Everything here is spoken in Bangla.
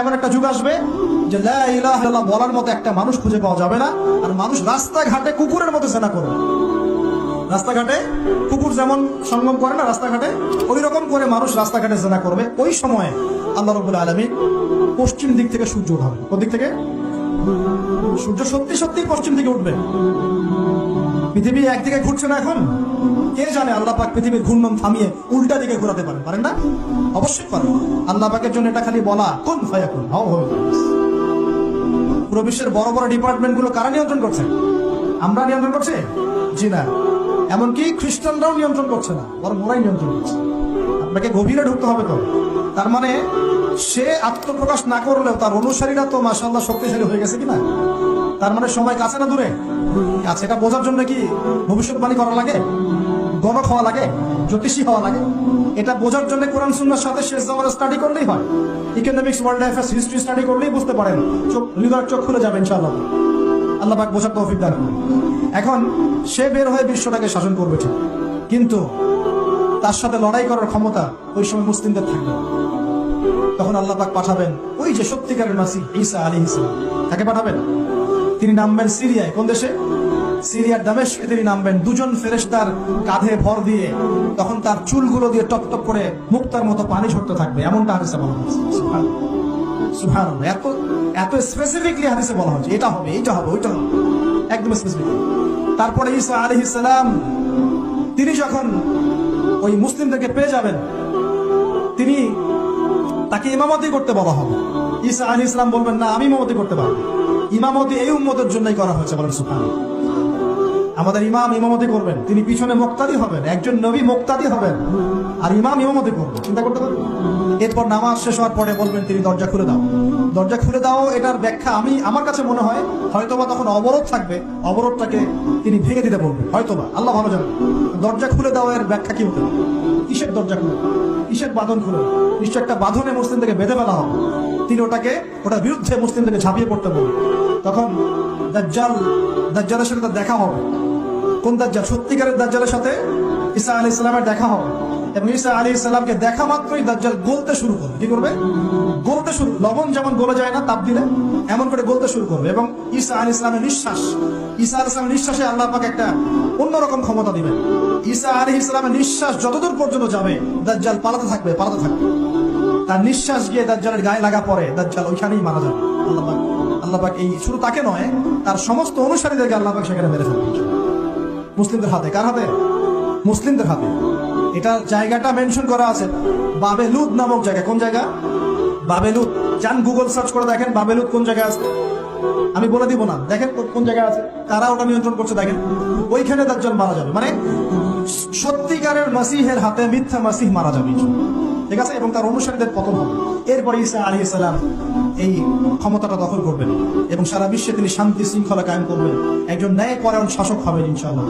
এমন একটা যুগ আসবে যে লা ইলাহা ইল্লাল্লাহ বলার মতো একটা মানুষ খুঁজে পাওয়া যাবে না, আর মানুষ রাস্তাঘাটে কুকুরের মতো জেনা করবে। রাস্তাঘাটে কুকুর যেমন সঙ্গম করে না রাস্তাঘাটে, ওই রকম করে মানুষ রাস্তাঘাটে জেনা করবে। ওই সময়ে আল্লাহ রাব্বুল আলামিন পশ্চিম দিক থেকে সূর্য উঠাবে। কোন দিক থেকে? সূর্য সত্যি সত্যি পশ্চিম দিকে উঠবে। পৃথিবী একদিকে ঘুরছে না এখন, কে জানে আল্লাহ পাক পৃথিবীর ঘূর্ণন থামিয়ে উল্টা দিকে ঘোরাতে পারেন, পারেন না? অবশ্যই পারেন। আল্লাহ পাকের জন্য এটা খালি বলা, কুন ফায়াকুন, হাও হবে। পুরো বিশ্বের বড় বড় ডিপার্টমেন্ট গুলো কারা নিয়ন্ত্রণ করছে? আমরা নিয়ন্ত্রণ করছি? জি না। এমনকি খ্রিস্টানরাও নিয়ন্ত্রণ করছে না, বরং ওরাই নিয়ন্ত্রণ করছে। আপনাকে গভীরে ঢুকতে হবে তো। তার মানে সে আত্মপ্রকাশ না করলেও তার অনুসারীরা তো মাশাআল্লাহ শক্তিশালী হয়ে গেছে কিনা? তার মানে সময় কাছে না দূরে? কাছে। এটা বোঝার জন্য কি ভবিষ্যৎবাণী করা লাগে, গণক হওয়া লাগে, জ্যোতিষী হওয়া লাগে? এটা বোঝার জন্য কোরআন সুন্নাহর সাথে শেষ জামানা স্টাডি করলেই হয়। Economics, world affairs, history study করলেই বুঝতে পারেন। হৃদয়ের চোখ খুলে যাবে ইনশাআল্লাহ। আল্লাহ পাক বোঝার তৌফিক দান করুন। এখন সে বের হয়ে বিশ্বটাকে শাসন করবে ঠিক, কিন্তু তার সাথে লড়াই করার ক্ষমতা ওই সময় মুসলিমদের থাকবে। তখন আল্লাহ পাক পাঠাবেন ওই যে সত্যিকারের মাসিহ ঈসা আলাইহিস সালাম, তাকে পাঠাবেন। তিনি নামবেন সিরিয়ায়। কোন দেশে? সিরিয়ার দামেস্কে তিনি নামবেন দুজন ফেরেশতার কাঁধে ভর দিয়ে। তখন তার চুলগুলো দিয়ে টপ টপ করে মুক্তার মতো পানি ঝরতে থাকবে, এমনটা হাদিসে বলা হয়েছে। সুবহানাল্লাহ। এত এত স্পেসিফিকলি হাদিসে বলা হয়েছে এটা হবে, এইটা হবে, ওইটা হবে, একদম স্পেসিফিক। তারপরে ঈসা আলাইহিস সালাম তিনি যখন ওই মুসলিমদেরকে পেয়ে যাবেন, তিনি তাকে ইমামতি করতে বলা হবে। ঈসা আলাইহিস সালাম বলবেন, না, আমি ইমামতি করতে পারবো। ইমামতি এই উম্মতের জন্যই করা হয়েছে, বলেন সুবহানাল্লাহ। আমাদের ইমাম ইমামতি করবেন, তিনি পিছনে মুক্তাদি হবেন, একজন নবী মুক্তাদি হবেন, আর ইমাম ইমামতি করবেন। চিন্তা করতে পারবেন? এরপর নামাজ শেষ হওয়ার পরে বলবেন তিনি, দরজা খুলে দাও, দরজা খুলে দাও। এটার ব্যাখ্যা আমার কাছে মনে হয় হয়তোবা তখন অবরোধ থাকবে, অবরোধটাকে তিনি ভেঙে দিতে বলবেন, হয়তোবা, আল্লাহ ভালো জানেন। দরজা খুলে দাও এর ব্যাখ্যা কি হতে? কিসের দরজা খুলে? কিসের বাঁধন খুলে? নিশ্চয় একটা বাঁধনে মুসলিমদেরকে বেঁধে ফেলা হবে। তিনি ওটার বিরুদ্ধে মুসলিমদেরকে ঝাঁপিয়ে পড়তে বলবেন। তখন দাজ্জালের সাথে তার দেখা হবে। কোন দাজ্জাল? সত্যিকারের দাজ্জালের সাথে ঈসা আলাইহিস সালামের দেখা হবে। এবং ঈসা আলাইহিস সালামকে দেখা মাত্রই দাজ্জাল গলতে শুরু করবে। কি করবে? গলতে শুরু। লবণ যেমন গলে যায় না তাপ দিলে, এমন করে গলতে শুরু করবে। এবং ঈসা আলাইহিস সালামের নিঃশ্বাসে আল্লাহ পাক একটা অন্যরকম ক্ষমতা দিবেন। ঈসা আলাইহিস সালামের নিঃশ্বাস যতদূর পর্যন্ত যাবে দাজ্জাল পালাতে থাকবে। তার নিঃশ্বাস গিয়ে দাজ্জালের গায়ে লাগা পরে দাজ্জাল ওইখানেই মারা যাবে। আল্লাহ পাক এই শুধু তাকে নয়, তার সমস্ত অনুসারীদেরকে আল্লাহ পাক সেখানে মেরে ফেলবেন। মুসলিমদের হাতে। কার হাতে? মুসলিমদের হাতে। এটা জায়গাটা মেনশন করা আছে, বাবেলুদ নামক জায়গা। কোন জায়গা? বাবেলুদ। যান গুগল সার্চ করে দেখেন বাবেলুদ কোন জায়গায় আছে। আমি বলে দিব না, দেখেন কোন জায়গায় আছে, তারা ওটা নিয়ন্ত্রণ করছে। দেখেন ওইখানে দাজ্জাল মারা যাবে। মানে সত্যিকারের মাসিহের হাতে মিথ্যা মাসিহ মারা যাবে, ঠিক আছে? এবং তার অনুসারীদের পতন হবে। এরপরে ঈসা আলাইহিস সালাম এই ক্ষমতাটা দখল করবেন এবং সারা বিশ্বে তিনি শান্তি শৃঙ্খলা কায়েম করবেন। একজন ন্যায়পরায়ণ শাসক হবেন ইনশাআল্লাহ।